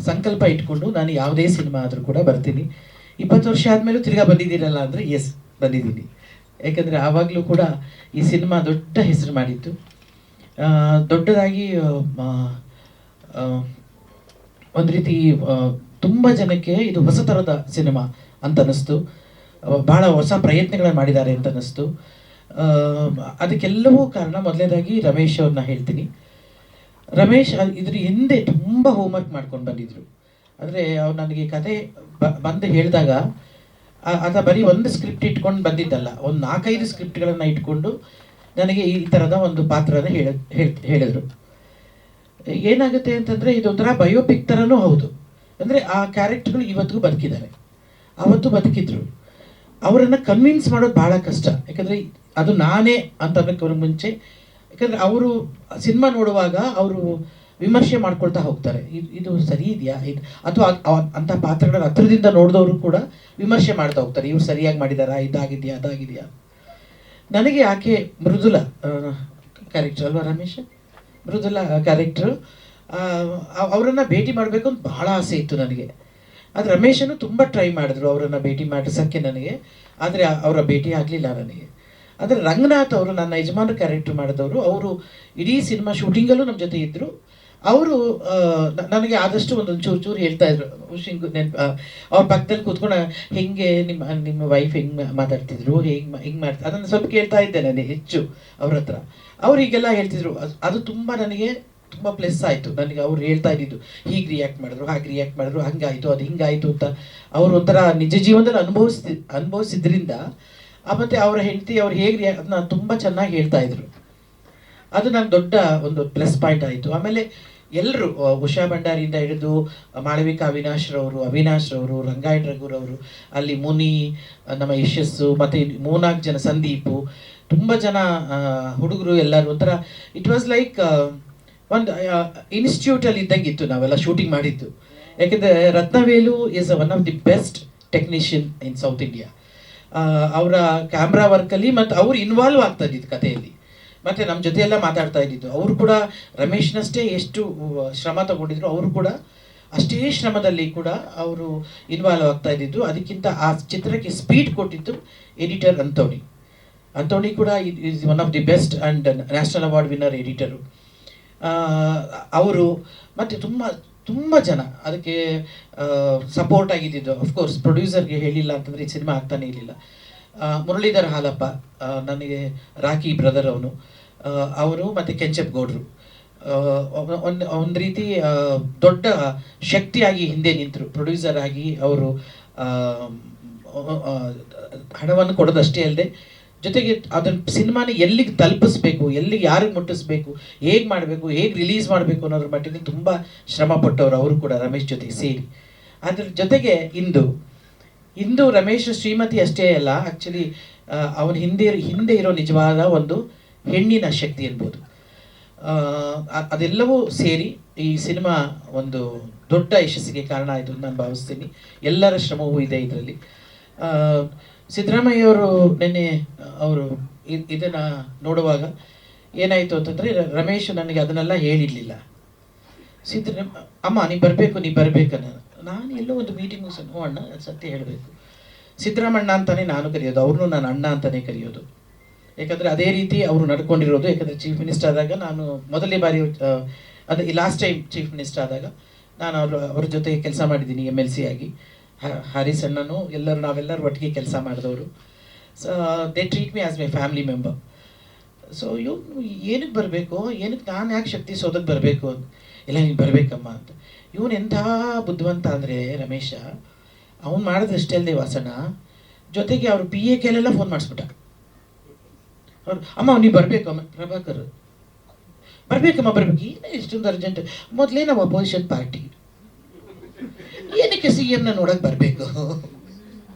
ಸಂಕಲ್ಪ ಇಟ್ಕೊಂಡು ನಾನು ಯಾವುದೇ ಸಿನಿಮಾ ಆದರೂ ಕೂಡ ಬರ್ತೀನಿ. 20 ವರ್ಷ ಆದಮೇಲೂ ತಿರ್ಗಾ ಬಂದಿದ್ದೀರಲ್ಲ ಅಂದರೆ ಎಸ್, ಬಂದಿದ್ದೀನಿ. ಯಾಕಂದರೆ ಆವಾಗಲೂ ಕೂಡ ಈ ಸಿನಿಮಾ ದೊಡ್ಡ ಹೆಸರು ಮಾಡಿತ್ತು. ದೊಡ್ಡದಾಗಿ ಒಂದು ರೀತಿ ತುಂಬ ಜನಕ್ಕೆ ಇದು ಹೊಸ ಥರದ ಸಿನಿಮಾ ಅಂತ ಅನ್ನಿಸ್ತು. ಭಾಳ ಹೊಸ ಪ್ರಯತ್ನಗಳನ್ನು ಮಾಡಿದ್ದಾರೆ ಅಂತ ಅನ್ನಿಸ್ತು. ಅದಕ್ಕೆಲ್ಲವೂ ಕಾರಣ ಮೊದಲನೇದಾಗಿ ರಮೇಶ್ ಅವ್ರನ್ನ ಹೇಳ್ತೀನಿ. ರಮೇಶ್ ಇದ್ರ ಹಿಂದೆ ತುಂಬ ಹೋಮ್ವರ್ಕ್ ಮಾಡ್ಕೊಂಡು ಬಂದಿದ್ರು. ಅಂದರೆ ಅವ್ರು ನನಗೆ ಕತೆ ಬಂದು ಹೇಳಿದಾಗ ಆತ ಬರೀ ಒಂದು ಸ್ಕ್ರಿಪ್ಟ್ ಇಟ್ಕೊಂಡು ಬಂದಿದ್ದಲ್ಲ, ಒಂದು 4-5 ಸ್ಕ್ರಿಪ್ಟ್ಗಳನ್ನು ಇಟ್ಕೊಂಡು ನನಗೆ ಈ ಥರದ ಒಂದು ಪಾತ್ರನ ಹೇಳಿದ್ರು. ಏನಾಗುತ್ತೆ ಅಂತಂದರೆ ಇದೊಂಥರ ಬಯೋಪಿಕ್ ಥರನೂ ಹೌದು. ಅಂದರೆ ಆ ಕ್ಯಾರೆಕ್ಟರ್ಗಳು ಇವತ್ತಿಗೂ ಬದುಕಿದ್ದಾರೆ, ಅವತ್ತು ಬದುಕಿದ್ರು. ಅವರನ್ನು ಕನ್ವಿನ್ಸ್ ಮಾಡೋದು ಭಾಳ ಕಷ್ಟ. ಯಾಕಂದರೆ ಅದು ನಾನೇ ಅಂತ ಅನ್ನೋಕ್ಕೆ ಮುಂಚೆ, ಯಾಕಂದರೆ ಅವರು ಸಿನಿಮಾ ನೋಡುವಾಗ ಅವರು ವಿಮರ್ಶೆ ಮಾಡ್ಕೊಳ್ತಾ ಹೋಗ್ತಾರೆ, ಇದು ಸರಿ ಇದೆಯಾ ಇದು, ಅಥವಾ ಅಂಥ ಪಾತ್ರಗಳ ಹತ್ರದಿಂದ ನೋಡಿದವರು ಕೂಡ ವಿಮರ್ಶೆ ಮಾಡ್ತಾ ಹೋಗ್ತಾರೆ, ಇವ್ರು ಸರಿಯಾಗಿ ಮಾಡಿದಾರಾ, ಇದಾಗಿದೆಯಾ ಅದಾಗಿದೆಯಾ. ನನಗೆ ಆಕೆ ಮೃದುಲ ಕ್ಯಾರೆಕ್ಟರ್ ಅಲ್ವಾ ರಮೇಶ್, ಮೃದುಲ ಕ್ಯಾರೆಕ್ಟ್ರು, ಅವರನ್ನು ಭೇಟಿ ಮಾಡಬೇಕು ಅಂತ ಭಾಳ ಆಸೆ ಇತ್ತು ನನಗೆ. ಆದರೆ ರಮೇಶನ್ನು ತುಂಬ ಟ್ರೈ ಮಾಡಿದ್ರು ಅವರನ್ನು ಭೇಟಿ ಮಾಡಿಸೋಕ್ಕೆ ನನಗೆ, ಆದರೆ ಅವರ ಭೇಟಿ ಆಗಲಿಲ್ಲ ನನಗೆ. ಆದರೆ ರಂಗನಾಥ್ ಅವರು ನನ್ನ ಯಜಮಾನ ಕ್ಯಾರೆಕ್ಟರ್ ಮಾಡಿದವರು, ಅವರು ಇಡೀ ಸಿನಿಮಾ ಶೂಟಿಂಗಲ್ಲೂ ನಮ್ಮ ಜೊತೆ ಇದ್ದರು. ಅವರು ನನಗೆ ಆದಷ್ಟು ಒಂದೊಂದು ಚೂರು ಹೇಳ್ತಾ ಇದ್ರು. ಅವ್ರ ಪಕ್ಕದಲ್ಲಿ ಕೂತ್ಕೊಂಡು ಹೆಂಗೆ ನಿಮ್ಮ ವೈಫ್ ಹೆಂಗೆ ಮಾತಾಡ್ತಿದ್ರು, ಹಿಂಗೆ ಮಾಡ್ತಾ, ಅದನ್ನು ಸ್ವಲ್ಪ ಕೇಳ್ತಾ ಇದ್ದೆ ನಾನು ಹೆಚ್ಚು ಅವ್ರ ಹತ್ರ. ಅವ್ರು ಹೀಗೆಲ್ಲ ಹೇಳ್ತಿದ್ರು. ಅದು ತುಂಬ ನನಗೆ ತುಂಬ ಪ್ಲಸ್ ಆಯಿತು. ನನಗೆ ಅವ್ರು ಹೇಳ್ತಾ ಇದ್ದಿದ್ದು, ಹೀಗೆ ರಿಯಾಕ್ಟ್ ಮಾಡಿದ್ರು, ಹಾಗೆ ರಿಯಾಕ್ಟ್ ಮಾಡಿದ್ರು, ಹಂಗಾಯಿತು ಅದು ಹಿಂಗಾಯಿತು ಅಂತ ಅವರು ಒಂಥರ ನಿಜ ಜೀವನದಲ್ಲಿ ಅನುಭವಿಸಿದ್ರಿಂದ, ಮತ್ತು ಅವರ ಹೆಂಡತಿ ಅವ್ರು ಹೇಗೆ ಅದನ್ನ ತುಂಬ ಚೆನ್ನಾಗಿ ಹೇಳ್ತಾ ಇದ್ರು. ಅದು ನಂಗೆ ದೊಡ್ಡ ಒಂದು ಪ್ಲಸ್ ಪಾಯಿಂಟ್ ಆಯಿತು. ಆಮೇಲೆ ಎಲ್ಲರೂ, ಉಷಾ ಭಂಡಾರಿಯಿಂದ ಹಿಡಿದು ಮಾಳವಿಕಾ ಅವಿನಾಶ್ ರವರು, ರಂಗಾಯಣ ರಘುರವರು, ಅಲ್ಲಿ ಮುನಿ, ನಮ್ಮ ಯಶಸ್ಸು, ಮತ್ತು 3-4 ಜನ, ಸಂದೀಪು, ತುಂಬ ಜನ ಹುಡುಗರು ಎಲ್ಲರೂ ಒಂಥರ ಇಟ್ ವಾಸ್ ಲೈಕ್ ಒಂದು ಇನ್ಸ್ಟಿಟ್ಯೂಟಲ್ಲಿ ಇದ್ದಂಗೆ ಇತ್ತು ನಾವೆಲ್ಲ ಶೂಟಿಂಗ್ ಮಾಡಿದ್ದು. ಯಾಕೆಂದರೆ Rathnavelu is one of the best technician in south India. ಅವರ ಕ್ಯಾಮ್ರಾ ವರ್ಕಲ್ಲಿ ಮತ್ತು ಅವ್ರು ಇನ್ವಾಲ್ವ್ ಆಗ್ತಾ ಇದ್ದಿದ್ದು ಕಥೆಯಲ್ಲಿ, ಮತ್ತು ನಮ್ಮ ಜೊತೆ ಎಲ್ಲ ಮಾತಾಡ್ತಾ ಇದ್ದಿದ್ದು. ಅವರು ಕೂಡ ರಮೇಶ್ನಷ್ಟೇ ಎಷ್ಟು ಶ್ರಮ ತಗೊಂಡಿದ್ರು, ಅವರು ಕೂಡ ಅಷ್ಟೇ ಶ್ರಮದಲ್ಲಿ ಕೂಡ ಅವರು ಇನ್ವಾಲ್ವ್ ಆಗ್ತಾ ಇದ್ದಿದ್ದು. ಅದಕ್ಕಿಂತ ಆ ಚಿತ್ರಕ್ಕೆ ಸ್ಪೀಡ್ ಕೊಟ್ಟಿದ್ದು ಎಡಿಟರ್ ಅಂಥೋಣಿ ಕೂಡ is one of the best and national award winner editor ಅವರು. ಮತ್ತು ತುಂಬ ಜನ ಅದಕ್ಕೆ ಸಪೋರ್ಟ್ ಆಗಿದ್ದಿದ್ದು. ಅಫ್ಕೋರ್ಸ್ ಪ್ರೊಡ್ಯೂಸರ್ಗೆ ಹೇಳಿಲ್ಲ ಅಂತಂದರೆ ಈ ಸಿನಿಮಾ ಆಗ್ತಾನೇ ಇರಲಿಲ್ಲ. ಮುರಳೀಧರ್ ಹಾಲಪ್ಪ, ನನಗೆ ರಾಕಿ ಬ್ರದರ್ ಅವರು, ಮತ್ತು ಕೆಂಚಪ್ ಗೌಡ್ರು ಒಂದು ರೀತಿ ದೊಡ್ಡ ಶಕ್ತಿಯಾಗಿ ಹಿಂದೆ ನಿಂತರು. ಪ್ರೊಡ್ಯೂಸರ್ ಆಗಿ ಅವರು ಹಣವನ್ನು ಕೊಡೋದಷ್ಟೇ ಅಲ್ಲದೆ, ಜೊತೆಗೆ ಅದನ್ನು ಸಿನಿಮಾನ ಎಲ್ಲಿಗೆ ತಲುಪಿಸ್ಬೇಕು, ಎಲ್ಲಿಗೆ ಯಾರಿಗೆ ಮುಟ್ಟಿಸ್ಬೇಕು, ಹೇಗೆ ಮಾಡಬೇಕು, ಹೇಗೆ ರಿಲೀಸ್ ಮಾಡಬೇಕು ಅನ್ನೋದ್ರ ಮಟ್ಟಿಗೆ ತುಂಬ ಶ್ರಮ ಪಟ್ಟವರು ಅವರು ಕೂಡ ರಮೇಶ್ ಜೊತೆ ಸೇರಿ. ಅದ್ರ ಜೊತೆಗೆ ಇಂದು ರಮೇಶ್ ಶ್ರೀಮತಿ ಅಷ್ಟೇ ಅಲ್ಲ, ಆ್ಯಕ್ಚುಲಿ ಅವನ ಹಿಂದೆ ಇರೋ ನಿಜವಾದ ಒಂದು ಹೆಣ್ಣಿನ ಶಕ್ತಿ ಅನ್ಬೋದು. ಅದೆಲ್ಲವೂ ಸೇರಿ ಈ ಸಿನಿಮಾ ಒಂದು ದೊಡ್ಡ ಯಶಸ್ಸಿಗೆ ಕಾರಣ ಆಯಿತು ಅಂತ ನಾನು ಭಾವಿಸ್ತೀನಿ. ಎಲ್ಲರ ಶ್ರಮವೂ ಇದೆ ಇದರಲ್ಲಿ. ಸಿದ್ದರಾಮಯ್ಯವರು ನಿನ್ನೆ ಅವರು ಇದನ್ನು ನೋಡುವಾಗ ಏನಾಯಿತು ಅಂತಂದರೆ, ರಮೇಶ್ ನನಗೆ ಅದನ್ನೆಲ್ಲ ಹೇಳಿರಲಿಲ್ಲ. ಅಮ್ಮ ನೀ ಬರಬೇಕನ್ನ, ನಾನು ಎಲ್ಲೋ ಒಂದು ಮೀಟಿಂಗು ಅಣ್ಣ ಸತ್ಯ ಹೇಳಬೇಕು, ಸಿದ್ದರಾಮಣ್ಣ ಅಂತಲೇ ನಾನು ಕರೆಯೋದು, ಅವ್ರನ್ನೂ ನಾನು ಅಣ್ಣ ಅಂತಲೇ ಕರೆಯೋದು. ಯಾಕಂದರೆ ಅದೇ ರೀತಿ ಅವರು ನಡ್ಕೊಂಡಿರೋದು. ಯಾಕಂದರೆ ಚೀಫ್ ಮಿನಿಸ್ಟರ್ ಆದಾಗ ನಾನು ಮೊದಲನೇ ಬಾರಿ, ಅದು ಲಾಸ್ಟ್ ಟೈಮ್ ಚೀಫ್ ಮಿನಿಸ್ಟರ್ ಆದಾಗ ನಾನು ಅವ್ರ ಜೊತೆ ಕೆಲಸ ಮಾಡಿದ್ದೀನಿ MLC ಆಗಿ. ಹರೀಶ್ ಅಣ್ಣನು ನಾವೆಲ್ಲರೂ ಒಟ್ಟಿಗೆ ಕೆಲಸ ಮಾಡಿದವರು. So they treat me as my family member. So ಏನಕ್ಕೆ ಬರಬೇಕು, ನಾನು ಯಾಕೆ ಶಕ್ತಿ ಸೋದಕ್ಕೆ ಬರಬೇಕು ಇಲ್ಲ, ನೀನು ಬರಬೇಕಮ್ಮ ಅಂತ. ಇವನು ಎಂಥ ಬುದ್ಧಿವಂತ ಅಂದರೆ ರಮೇಶ, ಅವ್ನು ಮಾಡಿದ್ರಷ್ಟೇ ಅಲ್ಲದೆ ವಾಸಣ್ಣ, ಜೊತೆಗೆ ಅವರು PA ಕೈಲೆಲ್ಲ ಫೋನ್ ಮಾಡಿಸ್ಬಿಟ್ಟ. ಅವ್ರು, ಅಮ್ಮ ನೀವು ಬರಬೇಕಮ್ಮ, ಪ್ರಭಾಕರ್ ಬರಬೇಕಮ್ಮ, ಏನು ಇಷ್ಟೊಂದು ಅರ್ಜೆಂಟ್, ಮೊದಲೇ ನಾವು ಅಪೋಸಿಷನ್ ಪಾರ್ಟಿ, ಏನಕ್ಕೆ CM ನೋಡೋಕೆ ಬರಬೇಕು,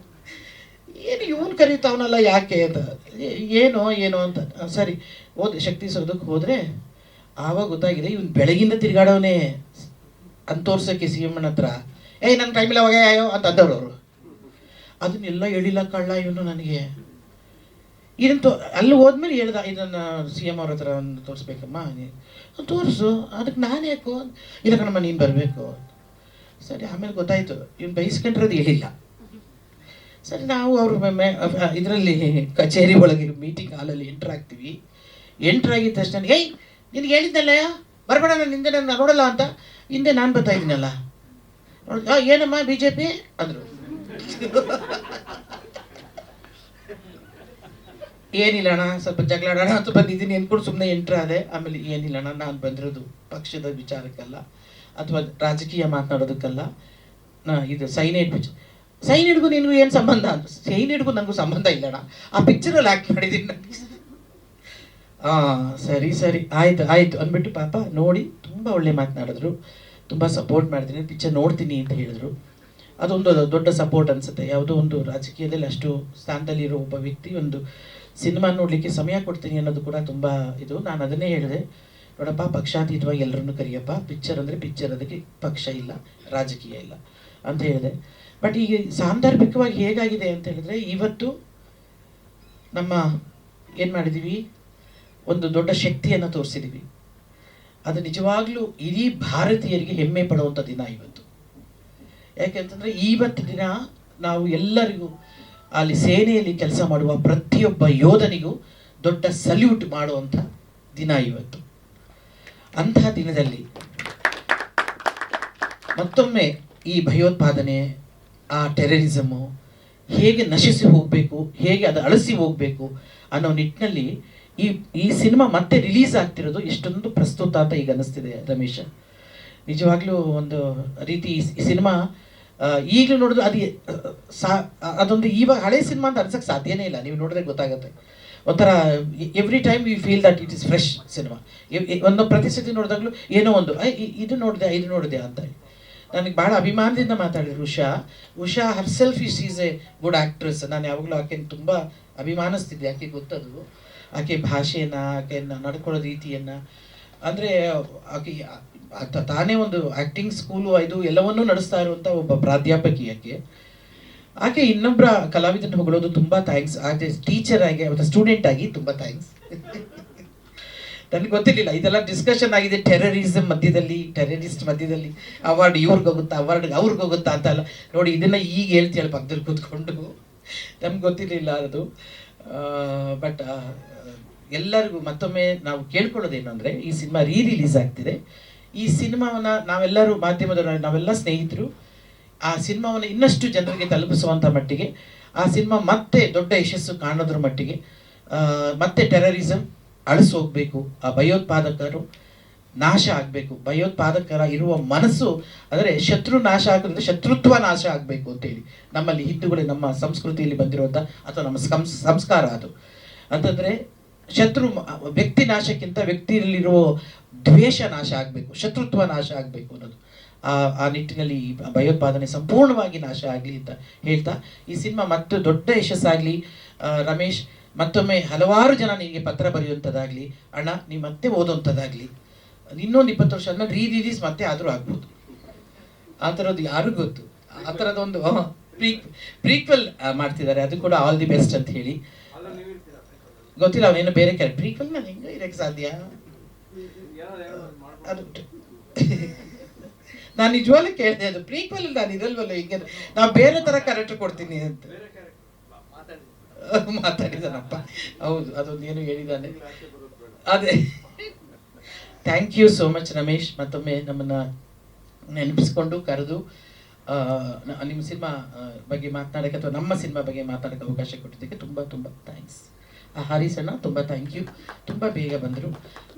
ಏನು ಇವನು ಕರೀತಾವನಲ್ಲ ಯಾಕೆ ಅಂತ, ಏನೋ ಅಂತ. ಸರಿ ಶಕ್ತಿ ಸೌಧಕ್ಕೆ ಹೋದರೆ ಆವಾಗ ಗೊತ್ತಾಗಿದೆ ಇವನು ಬೆಳಗಿಂದ ತಿರುಗಾಡೋನೇ ಅಂತ ತೋರ್ಸೋಕ್ಕೆ CM ಹತ್ರ. ನನ್ನ ಟೈಮಿಲ್ಲ ಅವಾಗ ಯಾಯೋ ಅಂತ ಅಂದವ್ರು ಅವರು. ಅದನ್ನೆಲ್ಲ ಹೇಳಿಲ್ಲ ಕಳ್ಳ ಇವನು ನನಗೆ. ಇದನ್ನು ಅಲ್ಲಿ ಹೋದ್ಮೇಲೆ ಹೇಳ್ದ, ಇದನ್ನು CM ಅವ್ರ ಹತ್ರ ಒಂದು ತೋರಿಸ್ಬೇಕಮ್ಮ, ತೋರಿಸು, ಅದಕ್ಕೆ ನಾನು ಯಾಕೋ, ಇಲ್ಲ ಕಣಮ್ಮ ನೀನು ಬರಬೇಕು. ಸರಿ, ಆಮೇಲೆ ಗೊತ್ತಾಯ್ತು ಇವ್ನು ಬೈಸ್ಕೊಂಡಿರೋದು ಹೇಳಿಲ್ಲ. ಸರಿ, ನಾವು ಅವ್ರ ಇದರಲ್ಲಿ ಕಚೇರಿ ಒಳಗೆ ಮೀಟಿಂಗ್ ಹಾಲಲ್ಲಿ ಎಂಟ್ರ್ ಆಗ್ತೀವಿ. ಎಂಟ್ರ್ ಆಗಿದ ತಕ್ಷಣ ಏಯ್ ನಿನಗೆ ಹೇಳಿದ್ದಲ್ಲ ಬರಬೇಡ, ನಾನು ಹಿಂದೆ ನಾನು ನೋಡಲ್ಲ ಅಂತ, ಹಿಂದೆ ನಾನು ಬರ್ತಾ ಇದ್ದೀನಲ್ಲ, ಏನಮ್ಮ BJP ಅಂದರು. ಏನಿಲ್ಲ ಅಣ್ಣ, ಸ್ವಲ್ಪ ಜಗಳಾಡೋಣ ಅಂತ ಬಂದಿದ್ದೀನಿ ಅನ್ಕೊಂಡು ಸುಮ್ಮನೆ ಎಂಟ್ರ್ ಆದೆ. ಆಮೇಲೆ ಏನಿಲ್ಲ ಅಣ್ಣ, ನಾನು ಬಂದಿರೋದು ಪಕ್ಷದ ವಿಚಾರಕ್ಕಲ್ಲ ಅಥವಾ ರಾಜಕೀಯ ಮಾತನಾಡೋದಕ್ಕಲ್ಲ, ಇದು ಸೈನೈಡ್ ಪಿಕ್ಚರ್. ಸೈನೈಡ್ಗೂ ನಿನಗೂ ಏನು ಸಂಬಂಧ ಅಂತ. ಸೈನೈಡ್ಗೂ ನನಗೂ ಸಂಬಂಧ ಇಲ್ಲಣ್ಣ, ಆ ಪಿಕ್ಚರಲ್ಲಿ ಆ್ಯಕ್ಟ್ ಮಾಡಿದ್ದೀನಿ ನಾನು. ಸರಿ ಸರಿ ಆಯ್ತು ಆಯಿತು ಅಂದ್ಬಿಟ್ಟು ಪಾಪ ನೋಡಿ ತುಂಬ ಒಳ್ಳೆ ಮಾತನಾಡಿದ್ರು, ತುಂಬ ಸಪೋರ್ಟ್ ಮಾಡ್ತೀನಿ, ಪಿಕ್ಚರ್ ನೋಡ್ತೀನಿ ಅಂತ ಹೇಳಿದ್ರು. ಅದೊಂದು ದೊಡ್ಡ ಸಪೋರ್ಟ್ ಅನಿಸುತ್ತೆ. ಯಾವುದೋ ಒಂದು ರಾಜಕೀಯದಲ್ಲಿ ಅಷ್ಟು ಸ್ಥಾನದಲ್ಲಿರೋ ಒಬ್ಬ ವ್ಯಕ್ತಿ ಒಂದು ಸಿನಿಮಾ ನೋಡಲಿಕ್ಕೆ ಸಮಯ ಕೊಡ್ತೀನಿ ಅನ್ನೋದು ಕೂಡ ತುಂಬ ಇದು. ನಾನು ಅದನ್ನೇ ಹೇಳಿದೆ, ನೋಡಪ್ಪ ಪಕ್ಷಾತೀತವಾಗಿ ಎಲ್ಲರನ್ನೂ ಕರಿಯಪ್ಪ, ಪಿಕ್ಚರ್ ಅಂದರೆ ಪಿಕ್ಚರ್, ಅದಕ್ಕೆ ಪಕ್ಷ ಇಲ್ಲ, ರಾಜಕೀಯ ಇಲ್ಲ ಅಂತ ಹೇಳಿದೆ. ಬಟ್ ಈಗ ಸಾಂದರ್ಭಿಕವಾಗಿ ಹೇಗಾಗಿದೆ ಅಂತ ಹೇಳಿದ್ರೆ, ಇವತ್ತು ನಮ್ಮ ಏನು ಮಾಡಿದ್ದೀವಿ, ಒಂದು ದೊಡ್ಡ ಶಕ್ತಿಯನ್ನು ತೋರಿಸಿದ್ದೀವಿ. ಅದು ನಿಜವಾಗ್ಲೂ ಇಡೀ ಭಾರತೀಯರಿಗೆ ಹೆಮ್ಮೆ ಪಡುವಂಥ ದಿನ ಇವತ್ತು. ಯಾಕೆಂತಂದರೆ ಇವತ್ತು ದಿನ ನಾವು ಎಲ್ಲರಿಗೂ ಅಲ್ಲಿ ಸೇನೆಯಲ್ಲಿ ಕೆಲಸ ಮಾಡುವ ಪ್ರತಿಯೊಬ್ಬ ಯೋಧನಿಗೂ ದೊಡ್ಡ ಸಲ್ಯೂಟ್ ಮಾಡುವಂಥ ದಿನ ಇವತ್ತು. ಅಂತಹ ದಿನದಲ್ಲಿ ಮತ್ತೊಮ್ಮೆ ಈ ಭಯೋತ್ಪಾದನೆ, ಆ ಟೆರರಿಸಮು ಹೇಗೆ ನಶಿಸಿ ಹೋಗಬೇಕು, ಹೇಗೆ ಅದು ಅಳಿಸಿ ಹೋಗಬೇಕು ಅನ್ನೋ ನಿಟ್ಟಿನಲ್ಲಿ ಈ ಸಿನಿಮಾ ಮತ್ತೆ ರಿಲೀಸ್ ಆಗ್ತಿರೋದು ಎಷ್ಟೊಂದು ಪ್ರಸ್ತುತ ಅಂತ ಈಗ ಅನ್ನಿಸ್ತಿದೆ ರಮೇಶ್. ನಿಜವಾಗ್ಲೂ ಒಂದು ರೀತಿ ಈ ಸಿನಿಮಾ ಈಗಲೂ ನೋಡಿದ್ರೆ ಅದೊಂದು ಇವಾಗ ಹಳೆ ಸಿನಿಮಾ ಅಂತ ಅನ್ಸಕ್ಕೆ ಸಾಧ್ಯನೇ ಇಲ್ಲ. ನೀವು ನೋಡಿದ್ರೆ ಗೊತ್ತಾಗುತ್ತೆ. ಒಂಥರ every time you feel that it is fresh cinema. ಒಂದು ಪ್ರತಿಸತಿ ನೋಡಿದಾಗಲೂ ಏನೋ ಒಂದು ಇದು ನೋಡಿದೆ ಅಂತ. ನನಗೆ ಭಾಳ ಅಭಿಮಾನದಿಂದ ಮಾತಾಡಿದ್ರು Usha herself is A good actress. ನಾನು ಯಾವಾಗಲೂ ಆಕೆನ ತುಂಬ ಅಭಿಮಾನಿಸ್ತಿದ್ದೆ. ಆಕೆ ಗೊತ್ತದು, ಆಕೆ ಭಾಷೆಯನ್ನು, ಆಕೆಯನ್ನು ನಡ್ಕೊಳ್ಳೋ ರೀತಿಯನ್ನು. ಅಂದರೆ ಆಕೆ ತಾನೇ ಒಂದು ಆ್ಯಕ್ಟಿಂಗ್ ಸ್ಕೂಲು ಇದು ಎಲ್ಲವನ್ನೂ ನಡೆಸ್ತಾ ಇರುವಂಥ ಒಬ್ಬ ಪ್ರಾಧ್ಯಾಪಕಿ ಆಕೆ ಇನ್ನೊಬ್ಬರ ಕಲಾವಿದನ ಹೊಗಳೋದು ತುಂಬ ಥ್ಯಾಂಕ್ಸ್. ಆಕೆ ಟೀಚರ್ ಆಗಿ ಮತ್ತು ಸ್ಟೂಡೆಂಟ್ ಆಗಿ ತುಂಬ ಥ್ಯಾಂಕ್ಸ್. ನನಗೆ ಗೊತ್ತಿರಲಿಲ್ಲ ಇದೆಲ್ಲ ಡಿಸ್ಕಷನ್ ಆಗಿದೆ. ಟೆರರಿಸ್ಟ್ ಮಧ್ಯದಲ್ಲಿ ಅವಾರ್ಡ್ ಇವ್ರಿಗೆ ಹೋಗುತ್ತಾ, ಅವಾರ್ಡ್ ಅವ್ರಿಗೆ ಹೋಗುತ್ತಾ ಅಂತ ಅಲ್ಲ. ನೋಡಿ ಇದನ್ನು ಈಗ ಹೇಳ್ತೀಯಲ್ಲ ಪಕ್ಕದಲ್ಲಿ ಕೂತ್ಕೊಂಡು, ನಮ್ಗೆ ಗೊತ್ತಿರಲಿಲ್ಲ ಅದು. ಬಟ್ ಎಲ್ಲರಿಗೂ ಮತ್ತೊಮ್ಮೆ ನಾವು ಕೇಳ್ಕೊಳ್ಳೋದೇನು ಅಂದರೆ, ಈ ಸಿನಿಮಾ ರಿಲೀಸ್ ಆಗ್ತಿದೆ. ಈ ಸಿನಿಮಾವನ್ನು ನಾವೆಲ್ಲರೂ ಮಾಧ್ಯಮದವರು, ನಾವೆಲ್ಲ ಸ್ನೇಹಿತರು ಆ ಸಿನಿಮಾವನ್ನು ಇನ್ನಷ್ಟು ಜನರಿಗೆ ತಲುಪಿಸುವಂಥ ಮಟ್ಟಿಗೆ, ಆ ಸಿನಿಮಾ ಮತ್ತೆ ದೊಡ್ಡ ಯಶಸ್ಸು ಕಾಣೋದ್ರ ಮಟ್ಟಿಗೆ, ಮತ್ತೆ ಟೆರರಿಸಮ್ ಅಳಿಸಿ ಹೋಗಬೇಕು, ಆ ಭಯೋತ್ಪಾದಕರು ನಾಶ ಆಗಬೇಕು. ಭಯೋತ್ಪಾದಕರ ಇರುವ ಮನಸ್ಸು ಅಂದರೆ ಶತ್ರು ನಾಶ ಆಗಿದ್ರೆ ಶತ್ರುತ್ವ ನಾಶ ಆಗಬೇಕು ಅಂತೇಳಿ ನಮ್ಮಲ್ಲಿ ಹಿಂದೂಗಳೇ, ನಮ್ಮ ಸಂಸ್ಕೃತಿಯಲ್ಲಿ ಬಂದಿರುವಂಥ ಅಥವಾ ನಮ್ಮ ಸಂಸ್ಕಾರ ಅದು. ಅಂತಂದರೆ ವ್ಯಕ್ತಿ ನಾಶಕ್ಕಿಂತ ವ್ಯಕ್ತಿಯಲ್ಲಿರುವ ದ್ವೇಷ ನಾಶ ಆಗಬೇಕು, ಶತ್ರುತ್ವ ನಾಶ ಆಗಬೇಕು ಅನ್ನೋದು. ಆ ನಿಟ್ಟಿನಲ್ಲಿ ಭಯೋತ್ಪಾದನೆ ಸಂಪೂರ್ಣವಾಗಿ ನಾಶ ಆಗಲಿ ಅಂತ ಹೇಳ್ತಾ, ಈ ಸಿನಿಮಾ ಮತ್ತೆ ದೊಡ್ಡ ಯಶಸ್ಸಾಗಲಿ. ರಮೇಶ್, ಮತ್ತೊಮ್ಮೆ ಹಲವಾರು ಜನ ನಿನಗೆ ಪತ್ರ ಬರೆಯುವಂಥದ್ದಾಗಲಿ, ಅಣ್ಣ ನೀವು ಮತ್ತೆ ಓದುವಂಥದ್ದಾಗಲಿ. ಇನ್ನೊಂದು 20 ವರ್ಷ ಆದ್ಮೇಲೆ ರಿಲೀಸ್ ಮತ್ತೆ ಆದರೂ ಆಗ್ಬೋದು. ಆ ಥರದ್ದು ಯಾರಿಗೂ ಗೊತ್ತು. ಆ ಥರದೊಂದು ಪ್ರೀಕ್ವೆಲ್ ಮಾಡ್ತಿದ್ದಾರೆ, ಅದು ಕೂಡ ಆಲ್ ದಿ ಬೆಸ್ಟ್ ಅಂತ ಹೇಳಿ. ಗೊತ್ತಿಲ್ಲ ಅವನೇನು ಬೇರೆ ಪ್ರೀಕ್ವೆಲ್ ನಾನು ಹೆಂಗೆ ಇರೋಕ್ಕೆ ಸಾಧ್ಯ. ಅದು ನಾನು ನಿಜವಾಗ್ಲೂ ಕೇಳಿದೆ, ಅದು ಪ್ರೀಕ್ವೆಲ್ ನಾನು ಇರಲ್ವಲ್ಲ, ಈಗ ನಾವು ಬೇರೆ ಥರ ಕ್ಯಾರೆಕ್ಟರ್ ಕೊಡ್ತೀನಿ ಅಂತ ಮಾತಾಡಿದಾನಪ್ಪ. ಹೌದು, ಅದೊಂದು ಏನು ಹೇಳಿದ್ದಾನೆ. ಅದೇ, thank you so much Ramesh. ಮತ್ತೊಮ್ಮೆ ನಮ್ಮನ್ನು ನೆನಪಿಸ್ಕೊಂಡು ಕರೆದು ನಿಮ್ಮ ಸಿನಿಮಾ ಬಗ್ಗೆ ಮಾತನಾಡೋಕ್ಕೆ ಅಥವಾ ನಮ್ಮ ಸಿನಿಮಾ ಬಗ್ಗೆ ಮಾತಾಡೋಕ್ಕೆ ಅವಕಾಶ ಕೊಟ್ಟಿದ್ದಕ್ಕೆ ತುಂಬ ತುಂಬ ಥ್ಯಾಂಕ್ಸ್. ಹಾರಿಸ್ ಅಣ್ಣ ತುಂಬ ಥ್ಯಾಂಕ್ ಯು. ತುಂಬ ಬೇಗ ಬಂದರು.